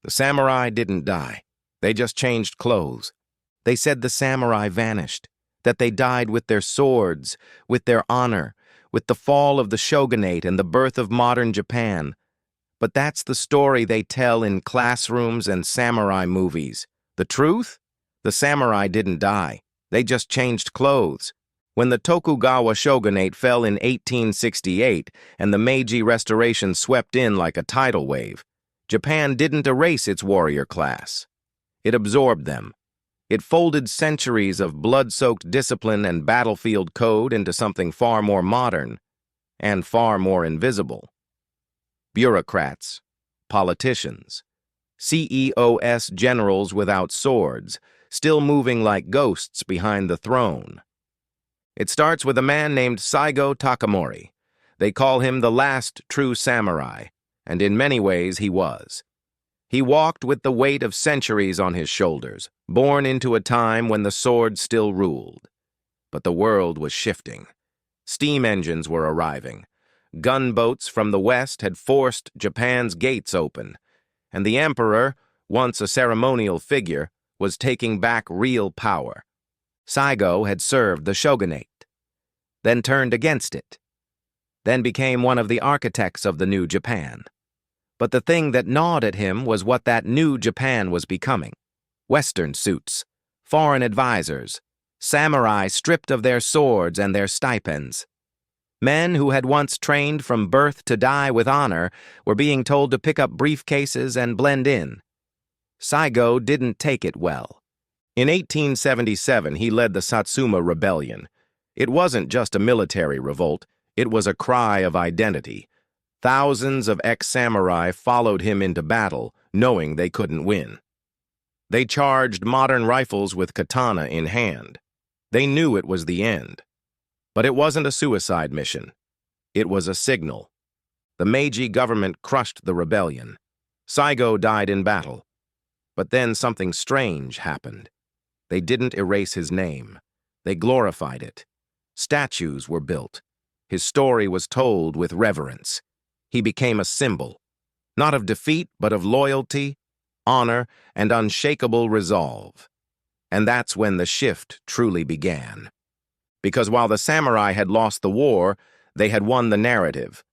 The samurai didn't die. They just changed clothes. They said the samurai vanished, that they died with their swords, with their honor, with the fall of the shogunate and the birth of modern Japan. But that's the story they tell in classrooms and samurai movies. The truth? The samurai didn't die. They just changed clothes. When the Tokugawa shogunate fell in 1868 and the Meiji Restoration swept in like a tidal wave, Japan didn't erase its warrior class. It absorbed them. It folded centuries of blood-soaked discipline and battlefield code into something far more modern and far more invisible. Bureaucrats, politicians, CEOs generals without swords, still moving like ghosts behind the throne. It starts with a man named Saigo Takamori. They call him the last true samurai, and in many ways he was. He walked with the weight of centuries on his shoulders, born into a time when the sword still ruled. But the world was shifting. Steam engines were arriving. Gunboats from the west had forced Japan's gates open, and the emperor, once a ceremonial figure, was taking back real power. Saigo had served the shogunate, then turned against it, then became one of the architects of the new Japan. But the thing that gnawed at him was what that new Japan was becoming. Western suits, foreign advisors, samurai stripped of their swords and their stipends. Men who had once trained from birth to die with honor were being told to pick up briefcases and blend in. Saigo didn't take it well. In 1877, he led the Satsuma Rebellion. It wasn't just a military revolt, it was a cry of identity. Thousands of ex-samurai followed him into battle, knowing they couldn't win. They charged modern rifles with katana in hand. They knew it was the end. But it wasn't a suicide mission. It was a signal. The Meiji government crushed the rebellion. Saigo died in battle. But then something strange happened. They didn't erase his name. They glorified it. Statues were built. His story was told with reverence. He became a symbol, not of defeat, but of loyalty, honor, and unshakable resolve. And that's when the shift truly began. Because while the samurai had lost the war, they had won the narrative.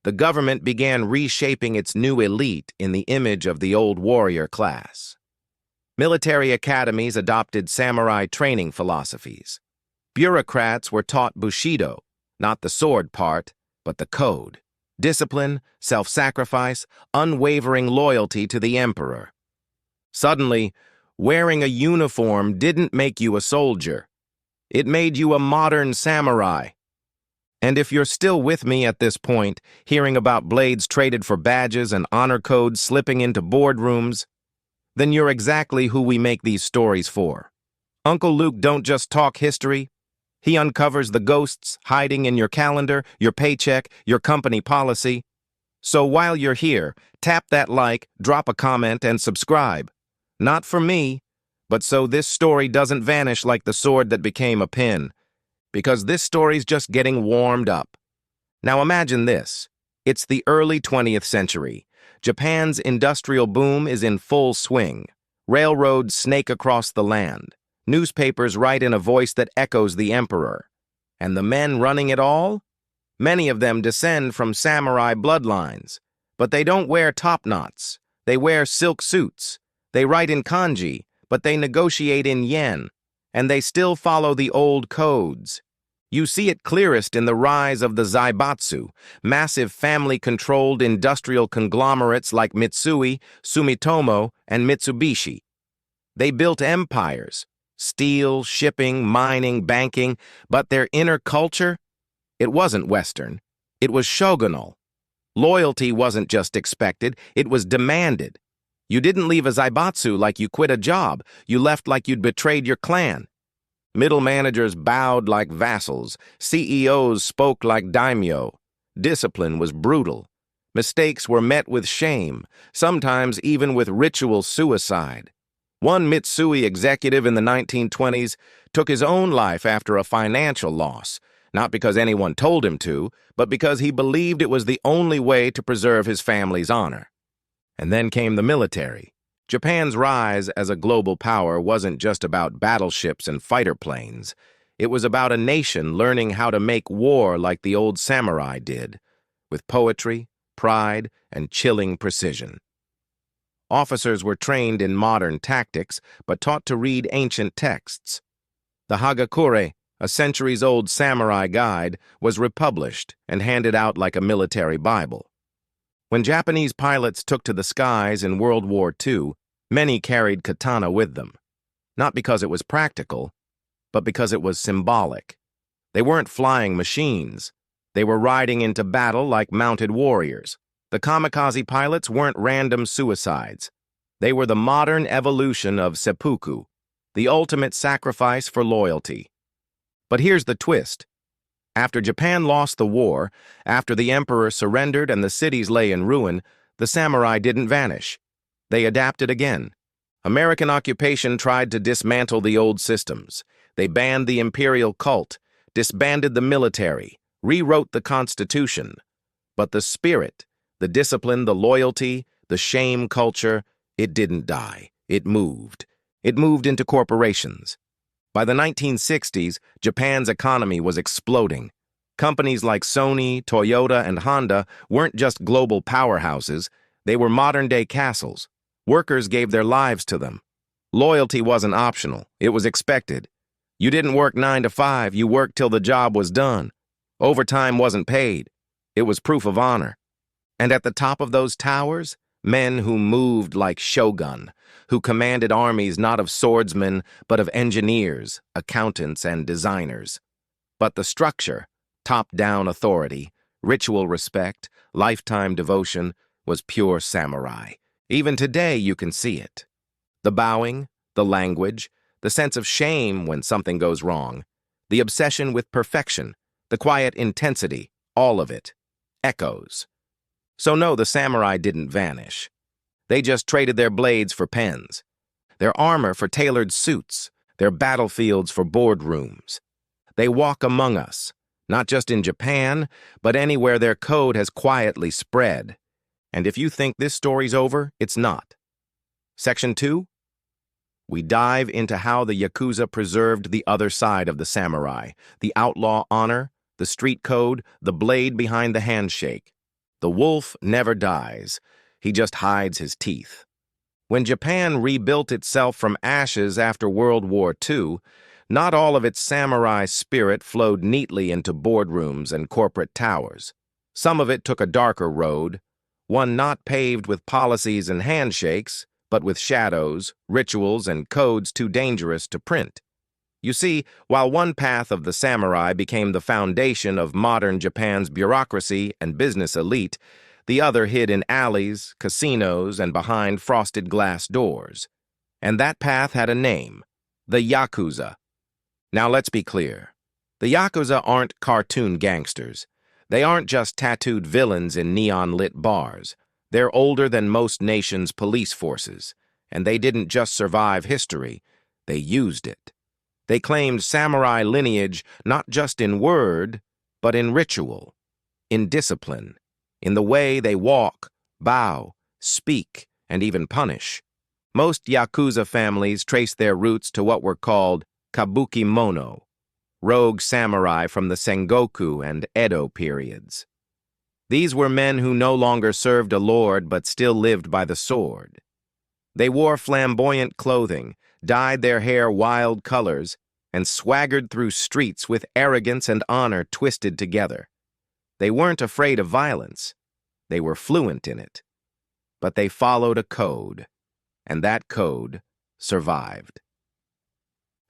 The government began reshaping its new elite in the image of the old warrior class. Military academies adopted samurai training philosophies. Bureaucrats were taught Bushido, not the sword part, but the code. Discipline, self-sacrifice, unwavering loyalty to the emperor. Suddenly, wearing a uniform didn't make you a soldier. It made you a modern samurai. And if you're still with me at this point, hearing about blades traded for badges and honor codes slipping into boardrooms, then you're exactly who we make these stories for. Uncle Luke don't just talk history. He uncovers the ghosts hiding in your calendar, your paycheck, your company policy. So while you're here, tap that like, drop a comment, and subscribe. Not for me, but so this story doesn't vanish like the sword that became a pin. Because this story's just getting warmed up. Now imagine this. It's the early 20th century. Japan's industrial boom is in full swing. Railroads snake across the land. Newspapers write in a voice that echoes the emperor. And the men running it all? Many of them descend from samurai bloodlines. But they don't wear top knots. They wear silk suits. They write in kanji, but they negotiate in yen. And they still follow the old codes. You see it clearest in the rise of the zaibatsu, massive family-controlled industrial conglomerates like Mitsui, Sumitomo, and Mitsubishi. They built empires, steel, shipping, mining, banking, but their inner culture? It wasn't Western. It was shogunal. Loyalty wasn't just expected, it was demanded. You didn't leave a zaibatsu like you quit a job, you left like you'd betrayed your clan. Middle managers bowed like vassals. CEOs spoke like daimyo. Discipline was brutal. Mistakes were met with shame, sometimes even with ritual suicide. One Mitsui executive in the 1920s took his own life after a financial loss, not because anyone told him to, but because he believed it was the only way to preserve his family's honor. And then came the military. Japan's rise as a global power wasn't just about battleships and fighter planes. It was about a nation learning how to make war like the old samurai did, with poetry, pride, and chilling precision. Officers were trained in modern tactics, but taught to read ancient texts. The Hagakure, a centuries-old samurai guide, was republished and handed out like a military Bible. When Japanese pilots took to the skies in World War II, many carried katana with them. Not because it was practical, but because it was symbolic. They weren't flying machines. They were riding into battle like mounted warriors. The kamikaze pilots weren't random suicides. They were the modern evolution of seppuku, the ultimate sacrifice for loyalty. But here's the twist. After Japan lost the war, after the emperor surrendered and the cities lay in ruin, the samurai didn't vanish. They adapted again. American occupation tried to dismantle the old systems. They banned the imperial cult, disbanded the military, rewrote the Constitution. But the spirit, the discipline, the loyalty, the shame culture, it didn't die. It moved. It moved into corporations. By the 1960s, Japan's economy was exploding. Companies like Sony, Toyota, and Honda weren't just global powerhouses, they were modern-day castles. Workers gave their lives to them. Loyalty wasn't optional, it was expected. You didn't work 9 to 5, you worked till the job was done. Overtime wasn't paid. It was proof of honor. And at the top of those towers, men who moved like shogun, who commanded armies not of swordsmen, but of engineers, accountants, and designers. But the structure, top-down authority, ritual respect, lifetime devotion, was pure samurai. Even today you can see it. The bowing, the language, the sense of shame when something goes wrong, the obsession with perfection, the quiet intensity, all of it, echoes. So no, the samurai didn't vanish. They just traded their blades for pens, their armor for tailored suits, their battlefields for boardrooms. They walk among us, not just in Japan, but anywhere their code has quietly spread. And if you think this story's over, it's not. Section 2? We dive into how the Yakuza preserved the other side of the samurai, the outlaw honor, the street code, the blade behind the handshake. The wolf never dies. He just hides his teeth. When Japan rebuilt itself from ashes after World War II, not all of its samurai spirit flowed neatly into boardrooms and corporate towers. Some of it took a darker road, one not paved with policies and handshakes, but with shadows, rituals, and codes too dangerous to print. You see, while one path of the samurai became the foundation of modern Japan's bureaucracy and business elite, the other hid in alleys, casinos, and behind frosted glass doors. And that path had a name, the Yakuza. Now let's be clear. The Yakuza aren't cartoon gangsters. They aren't just tattooed villains in neon-lit bars. They're older than most nations' police forces, and they didn't just survive history, they used it. They claimed samurai lineage not just in word, but in ritual, in discipline, in the way they walk, bow, speak, and even punish. Most Yakuza families trace their roots to what were called kabuki-mono, rogue samurai from the Sengoku and Edo periods. These were men who no longer served a lord but still lived by the sword. They wore flamboyant clothing, dyed their hair wild colors, and swaggered through streets with arrogance and honor twisted together. They weren't afraid of violence. They were fluent in it. But they followed a code, and that code survived.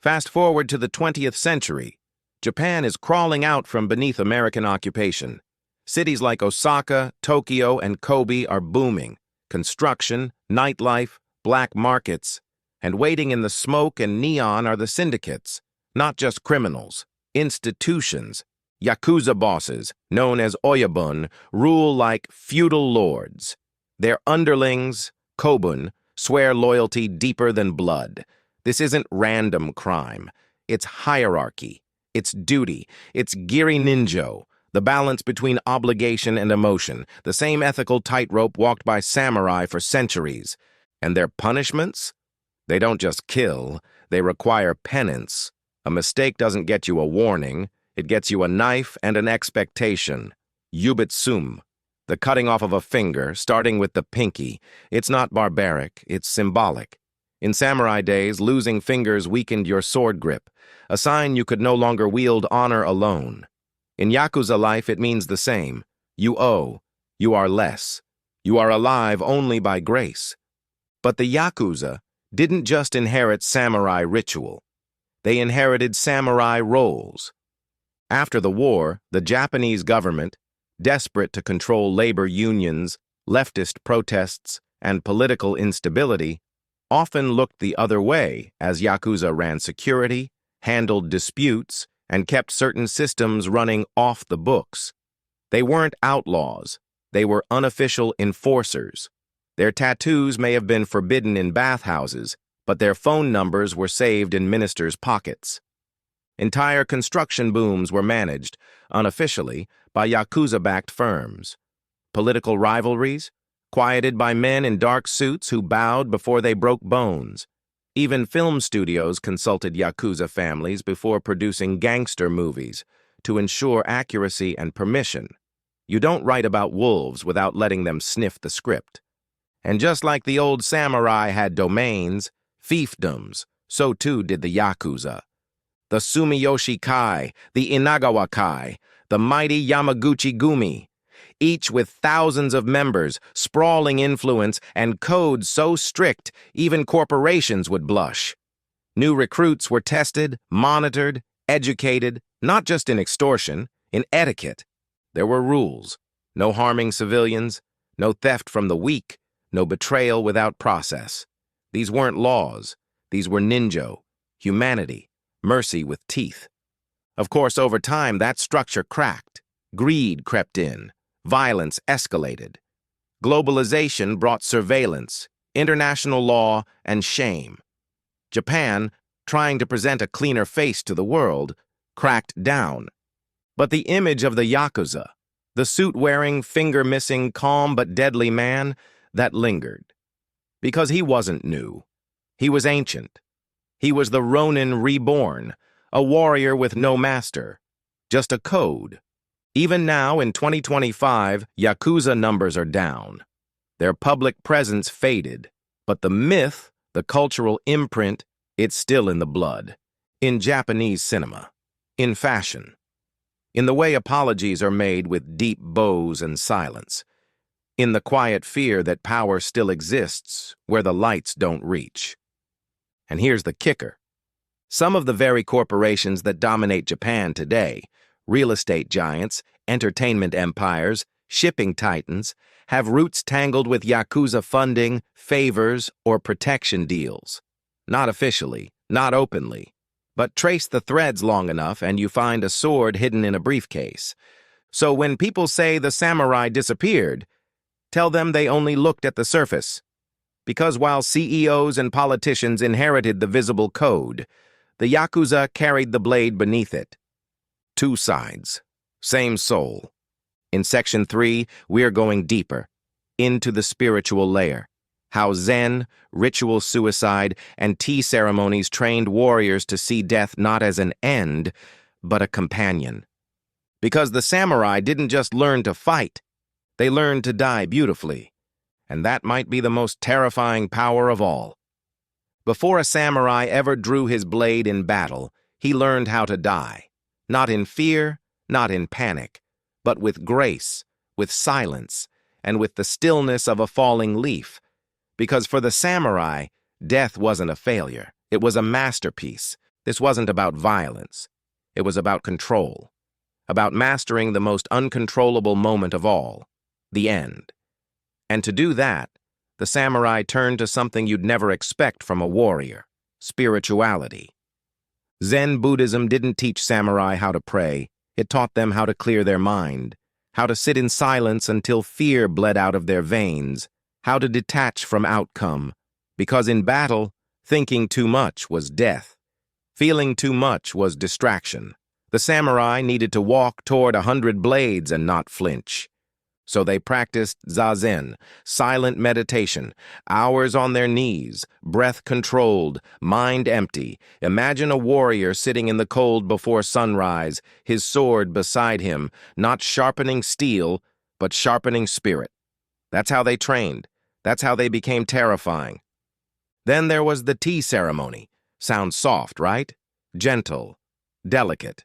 Fast forward to the 20th century. Japan is crawling out from beneath American occupation. Cities like Osaka, Tokyo, and Kobe are booming. Construction, nightlife, black markets. And waiting in the smoke and neon are the syndicates. Not just criminals, institutions. Yakuza bosses, known as oyabun, rule like feudal lords. Their underlings, kobun, swear loyalty deeper than blood. This isn't random crime. It's hierarchy. It's duty. It's giri ninjo, the balance between obligation and emotion, the same ethical tightrope walked by samurai for centuries. And their punishments? They don't just kill, they require penance. A mistake doesn't get you a warning, it gets you a knife and an expectation. Yubitsum, the cutting off of a finger, starting with the pinky. It's not barbaric, it's symbolic. In samurai days, losing fingers weakened your sword grip, a sign you could no longer wield honor alone. In Yakuza life, it means the same. You owe, you are less. You are alive only by grace. But the Yakuza didn't just inherit samurai ritual. They inherited samurai roles. After the war, the Japanese government, desperate to control labor unions, leftist protests, and political instability, often looked the other way as Yakuza ran security, handled disputes, and kept certain systems running off the books. They weren't outlaws. They were unofficial enforcers. Their tattoos may have been forbidden in bathhouses, but their phone numbers were saved in ministers' pockets. Entire construction booms were managed, unofficially, by Yakuza-backed firms. Political rivalries, quieted by men in dark suits who bowed before they broke bones. Even film studios consulted Yakuza families before producing gangster movies to ensure accuracy and permission. You don't write about wolves without letting them sniff the script. And just like the old samurai had domains, fiefdoms, so too did the Yakuza. The Sumiyoshi Kai, the Inagawa Kai, the mighty Yamaguchi Gumi, each with thousands of members, sprawling influence, and codes so strict even corporations would blush. New recruits were tested, monitored, educated, not just in extortion, in etiquette. There were rules: no harming civilians, no theft from the weak, no betrayal without process. These weren't laws. These were ninjo, humanity, mercy with teeth. Of course, over time, that structure cracked. Greed crept in. Violence escalated. Globalization brought surveillance, international law, and shame. Japan, trying to present a cleaner face to the world, cracked down. But the image of the Yakuza, the suit-wearing, finger-missing, calm but deadly man, that lingered. Because he wasn't new. He was ancient. He was the Ronin reborn, a warrior with no master, just a code. Even now, in 2025, Yakuza numbers are down. Their public presence faded, but the myth, the cultural imprint, it's still in the blood. In Japanese cinema. In fashion. In the way apologies are made with deep bows and silence. In the quiet fear that power still exists where the lights don't reach. And here's the kicker. Some of the very corporations that dominate Japan today, real estate giants, entertainment empires, shipping titans, have roots tangled with Yakuza funding, favors, or protection deals. Not officially, not openly, but trace the threads long enough and you find a sword hidden in a briefcase. So when people say the samurai disappeared, tell them they only looked at the surface. Because while CEOs and politicians inherited the visible code, the Yakuza carried the blade beneath it. Two sides, same soul. In Section 3, we're going deeper, into the spiritual layer. How Zen, ritual suicide, and tea ceremonies trained warriors to see death not as an end, but a companion. Because the samurai didn't just learn to fight, they learned to die beautifully. And that might be the most terrifying power of all. Before a samurai ever drew his blade in battle, he learned how to die. Not in fear, not in panic, but with grace, with silence, and with the stillness of a falling leaf. Because for the samurai, death wasn't a failure. It was a masterpiece. This wasn't about violence. It was about control. About mastering the most uncontrollable moment of all, the end. And to do that, the samurai turned to something you'd never expect from a warrior: spirituality. Zen Buddhism didn't teach samurai how to pray. It taught them how to clear their mind, how to sit in silence until fear bled out of their veins, how to detach from outcome. Because in battle, thinking too much was death. Feeling too much was distraction. The samurai needed to walk toward 100 blades and not flinch. So they practiced zazen, silent meditation, hours on their knees, breath controlled, mind empty. Imagine a warrior sitting in the cold before sunrise, his sword beside him, not sharpening steel, but sharpening spirit. That's how they trained. That's how they became terrifying. Then there was the tea ceremony. Sounds soft, right? Gentle, delicate.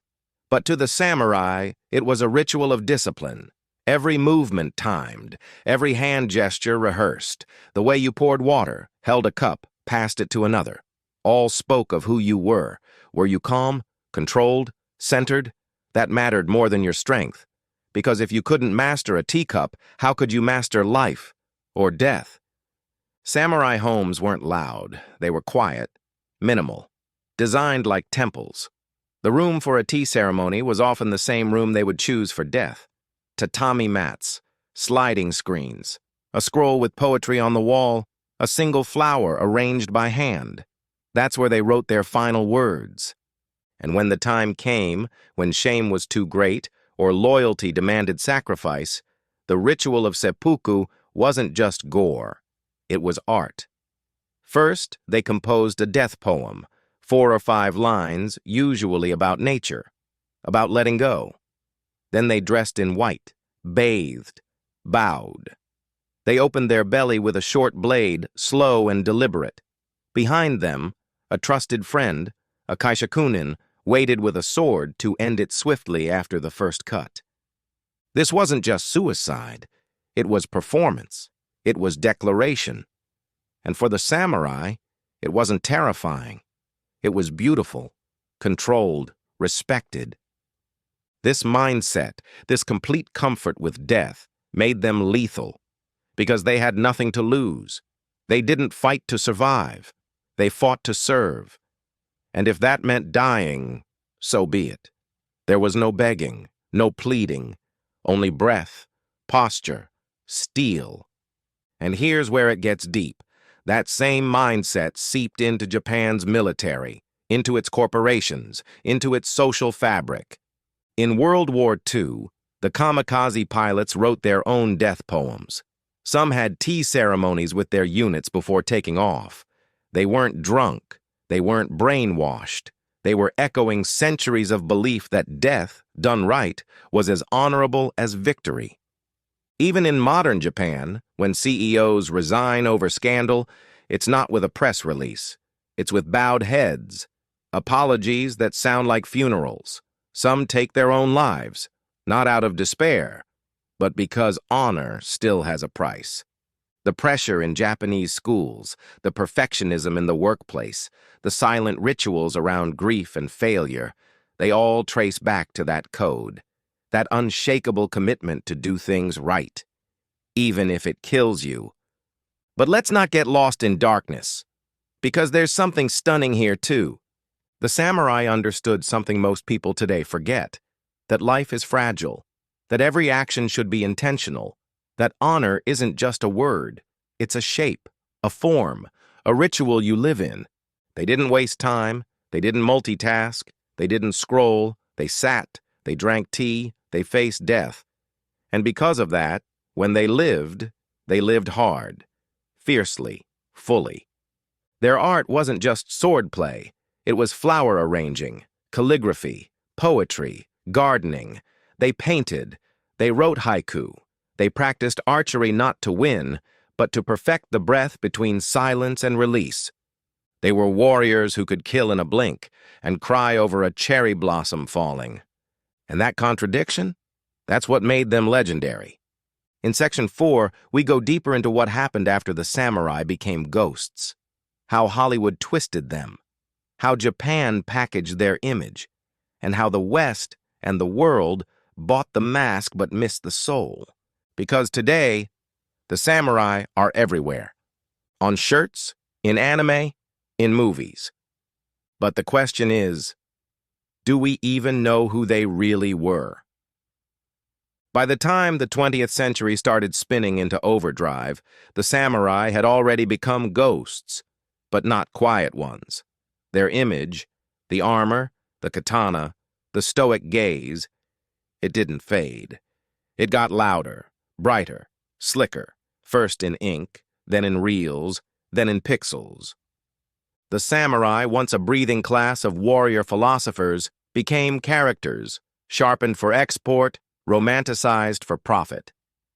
But to the samurai, it was a ritual of discipline. Every movement timed, every hand gesture rehearsed. The way you poured water, held a cup, passed it to another. All spoke of who you were. Were you calm, controlled, centered? That mattered more than your strength. Because if you couldn't master a teacup, how could you master life or death? Samurai homes weren't loud. They were quiet, minimal, designed like temples. The room for a tea ceremony was often the same room they would choose for death. Tatami mats, sliding screens, a scroll with poetry on the wall, a single flower arranged by hand. That's where they wrote their final words. And when the time came, when shame was too great or loyalty demanded sacrifice, the ritual of seppuku wasn't just gore. It was art. First, they composed a death poem, 4 or 5 lines, usually about nature, about letting go. Then they dressed in white, bathed, bowed. They opened their belly with a short blade, slow and deliberate. Behind them, a trusted friend, a kaishakunin, waited with a sword to end it swiftly after the first cut. This wasn't just suicide. It was performance. It was declaration. And for the samurai, it wasn't terrifying. It was beautiful, controlled, respected. This mindset, this complete comfort with death, made them lethal, because they had nothing to lose. They didn't fight to survive. They fought to serve. And if that meant dying, so be it. There was no begging, no pleading, only breath, posture, steel. And here's where it gets deep. That same mindset seeped into Japan's military, into its corporations, into its social fabric. In World War II, the kamikaze pilots wrote their own death poems. Some had tea ceremonies with their units before taking off. They weren't drunk. They weren't brainwashed. They were echoing centuries of belief that death, done right, was as honorable as victory. Even in modern Japan, when CEOs resign over scandal, it's not with a press release. It's with bowed heads, apologies that sound like funerals. Some take their own lives, not out of despair, but because honor still has a price. The pressure in Japanese schools, the perfectionism in the workplace, the silent rituals around grief and failure, they all trace back to that code, that unshakable commitment to do things right, even if it kills you. But let's not get lost in darkness, because there's something stunning here too. The samurai understood something most people today forget, that life is fragile, that every action should be intentional, that honor isn't just a word, it's a shape, a form, a ritual you live in. They didn't waste time, they didn't multitask, they didn't scroll, they sat, they drank tea, they faced death. And because of that, when they lived hard, fiercely, fully. Their art wasn't just swordplay. It was flower arranging, calligraphy, poetry, gardening. They painted, they wrote haiku. They practiced archery not to win, but to perfect the breath between silence and release. They were warriors who could kill in a blink and cry over a cherry blossom falling. And that contradiction? That's what made them legendary. In Section 4, we go deeper into what happened after the samurai became ghosts, how Hollywood twisted them, how Japan packaged their image, and how the West and the world bought the mask but missed the soul. Because today, the samurai are everywhere. On shirts, in anime, in movies. But the question is, do we even know who they really were? By the time the 20th century started spinning into overdrive, the samurai had already become ghosts, but not quiet ones. Their image, the armor, the katana, the stoic gaze, it didn't fade. It got louder, brighter, slicker, first in ink, then in reels, then in pixels. The samurai, once a breathing class of warrior philosophers, became characters, sharpened for export, romanticized for profit.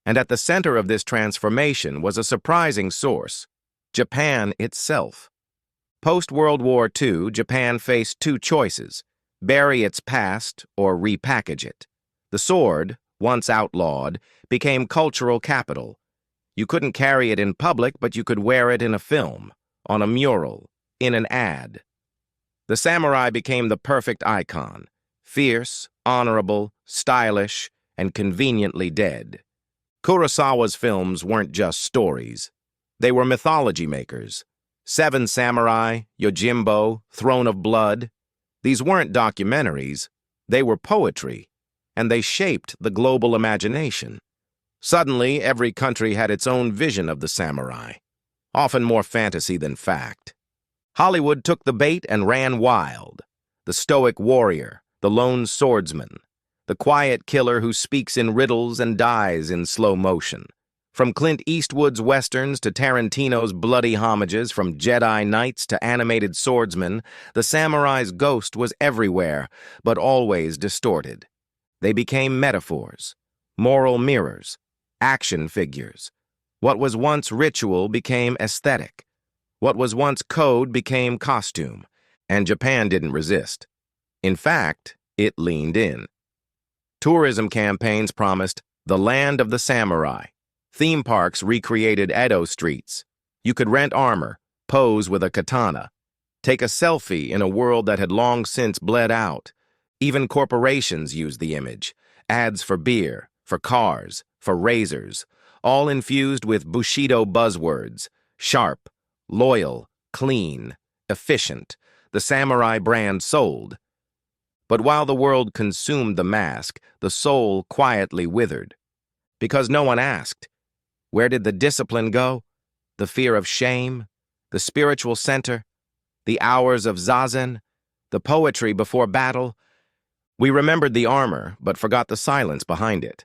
And at the center of this transformation was a surprising source: Japan itself. Post-World War II, Japan faced two choices: bury its past or repackage it. The sword, once outlawed, became cultural capital. You couldn't carry it in public, but you could wear it in a film, on a mural, in an ad. The samurai became the perfect icon: fierce, honorable, stylish, and conveniently dead. Kurosawa's films weren't just stories. They were mythology makers. Seven Samurai, Yojimbo, Throne of Blood. These weren't documentaries. They were poetry, and they shaped the global imagination. Suddenly, every country had its own vision of the samurai, often more fantasy than fact. Hollywood took the bait and ran wild. The stoic warrior, the lone swordsman, the quiet killer who speaks in riddles and dies in slow motion. From Clint Eastwood's westerns to Tarantino's bloody homages, from Jedi Knights to animated swordsmen, the samurai's ghost was everywhere, but always distorted. They became metaphors, moral mirrors, action figures. What was once ritual became aesthetic. What was once code became costume, and Japan didn't resist. In fact, it leaned in. Tourism campaigns promised the land of the samurai. Theme parks recreated Edo streets. You could rent armor, pose with a katana, take a selfie in a world that had long since bled out. Even corporations used the image. Ads for beer, for cars, for razors, all infused with Bushido buzzwords: sharp, loyal, clean, efficient. The samurai brand sold. But while the world consumed the mask, the soul quietly withered. Because no one asked. Where did the discipline go? The fear of shame? The spiritual center? The hours of zazen? The poetry before battle? We remembered the armor, but forgot the silence behind it.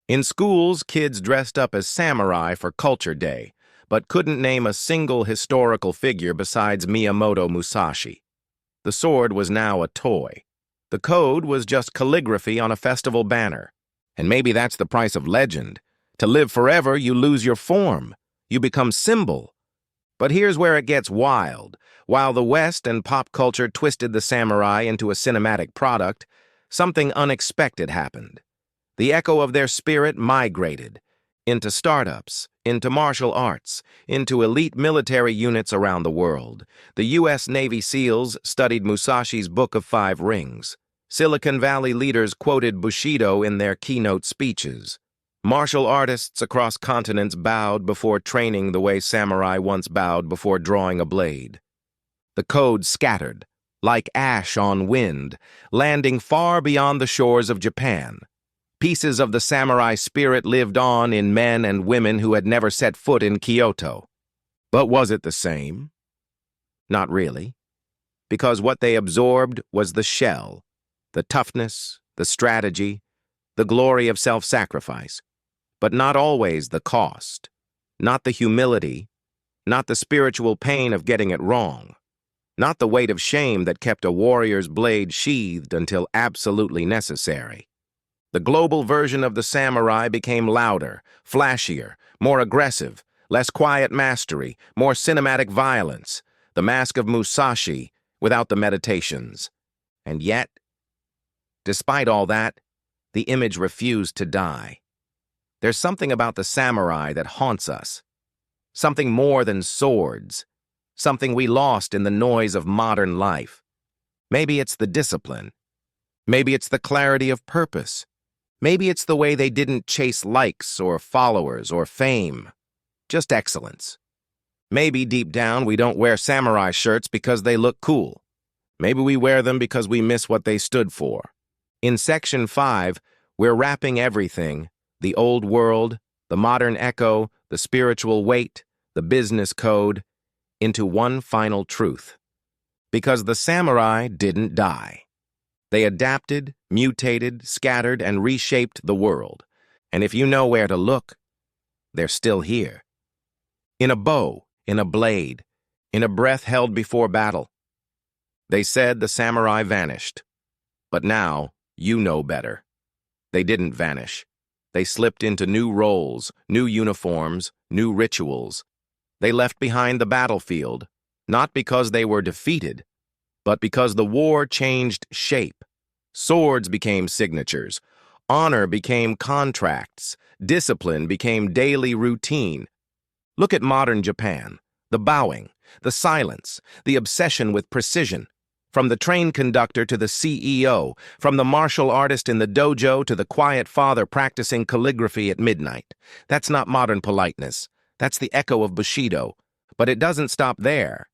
In schools, kids dressed up as samurai for Culture Day, but couldn't name a single historical figure besides Miyamoto Musashi. The sword was now a toy. The code was just calligraphy on a festival banner. And maybe that's the price of legend. To live forever, you lose your form. You become symbol. But here's where it gets wild. While the West and pop culture twisted the samurai into a cinematic product, something unexpected happened. The echo of their spirit migrated into startups, into martial arts, into elite military units around the world. The U.S. Navy SEALs studied Musashi's Book of Five Rings. Silicon Valley leaders quoted Bushido in their keynote speeches. Martial artists across continents bowed before training the way samurai once bowed before drawing a blade. The code scattered, like ash on wind, landing far beyond the shores of Japan. Pieces of the samurai spirit lived on in men and women who had never set foot in Kyoto. But was it the same? Not really. Because what they absorbed was the shell, the toughness, the strategy, the glory of self-sacrifice. But not always the cost, not the humility, not the spiritual pain of getting it wrong, not the weight of shame that kept a warrior's blade sheathed until absolutely necessary. The global version of the samurai became louder, flashier, more aggressive, less quiet mastery, more cinematic violence, the mask of Musashi without the meditations. And yet, despite all that, the image refused to die. There's something about the samurai that haunts us. Something more than swords. Something we lost in the noise of modern life. Maybe it's the discipline. Maybe it's the clarity of purpose. Maybe it's the way they didn't chase likes or followers or fame. Just excellence. Maybe deep down we don't wear samurai shirts because they look cool. Maybe we wear them because we miss what they stood for. In Section 5, we're wrapping everything: the old world, the modern echo, the spiritual weight, the business code, into one final truth. Because the samurai didn't die. They adapted, mutated, scattered, and reshaped the world. And if you know where to look, they're still here. In a bow, in a blade, in a breath held before battle. They said the samurai vanished. But now, you know better. They didn't vanish. They slipped into new roles, new uniforms, new rituals. They left behind the battlefield, not because they were defeated, but because the war changed shape. Swords became signatures. Honor became contracts. Discipline became daily routine. Look at modern Japan. The bowing, the silence, the obsession with precision. From the train conductor to the CEO, from the martial artist in the dojo to the quiet father practicing calligraphy at midnight. That's not modern politeness. That's the echo of Bushido. But it doesn't stop there.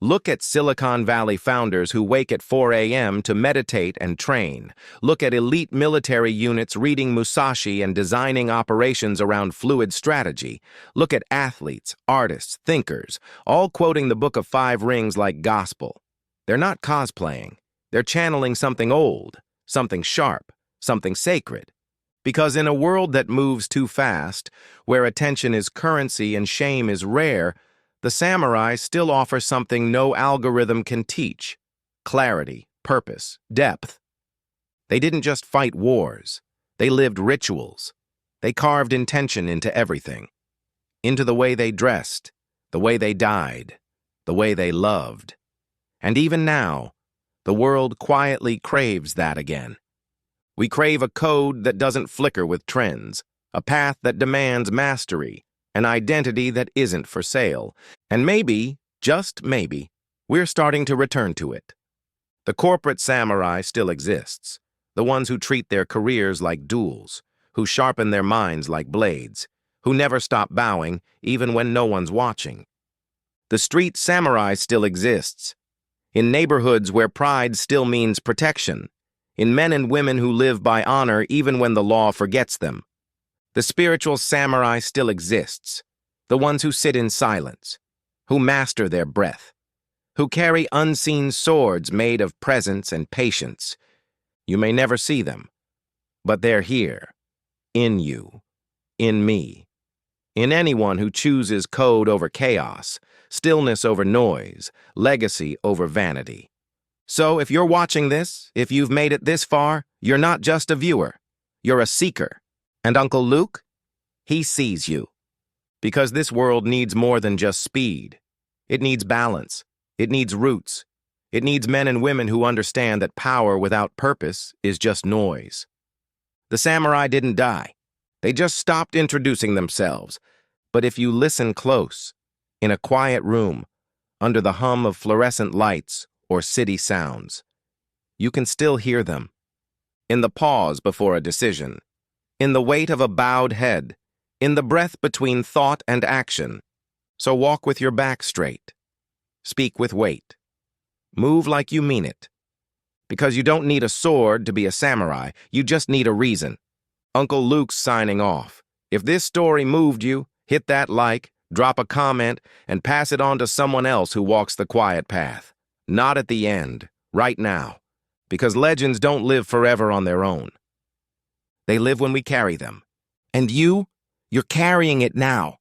Look at Silicon Valley founders who wake at 4 a.m. to meditate and train. Look at elite military units reading Musashi and designing operations around fluid strategy. Look at athletes, artists, thinkers, all quoting the Book of Five Rings like gospel. They're not cosplaying. They're channeling something old, something sharp, something sacred. Because in a world that moves too fast, where attention is currency and shame is rare, the samurai still offer something no algorithm can teach: clarity, purpose, depth. They didn't just fight wars. They lived rituals. They carved intention into everything. Into the way they dressed, the way they died, the way they loved. And even now, the world quietly craves that again. We crave a code that doesn't flicker with trends, a path that demands mastery, an identity that isn't for sale. And maybe, just maybe, we're starting to return to it. The corporate samurai still exists, the ones who treat their careers like duels, who sharpen their minds like blades, who never stop bowing even when no one's watching. The street samurai still exists, in neighborhoods where pride still means protection, in men and women who live by honor even when the law forgets them. The spiritual samurai still exists, the ones who sit in silence, who master their breath, who carry unseen swords made of presence and patience. You may never see them, but they're here, in you, in me, in anyone who chooses code over chaos, stillness over noise, legacy over vanity. So if you're watching this, if you've made it this far, you're not just a viewer, you're a seeker. And Uncle Luke, he sees you. Because this world needs more than just speed. It needs balance. It needs roots. It needs men and women who understand that power without purpose is just noise. The samurai didn't die. They just stopped introducing themselves. But if you listen close, in a quiet room, under the hum of fluorescent lights or city sounds, you can still hear them. In the pause before a decision, in the weight of a bowed head, in the breath between thought and action. So walk with your back straight. Speak with weight. Move like you mean it. Because you don't need a sword to be a samurai, you just need a reason. Uncle Luke's signing off. If this story moved you, hit that like, drop a comment, and pass it on to someone else who walks the quiet path. Not at the end, right now. Because legends don't live forever on their own. They live when we carry them. And you're carrying it now.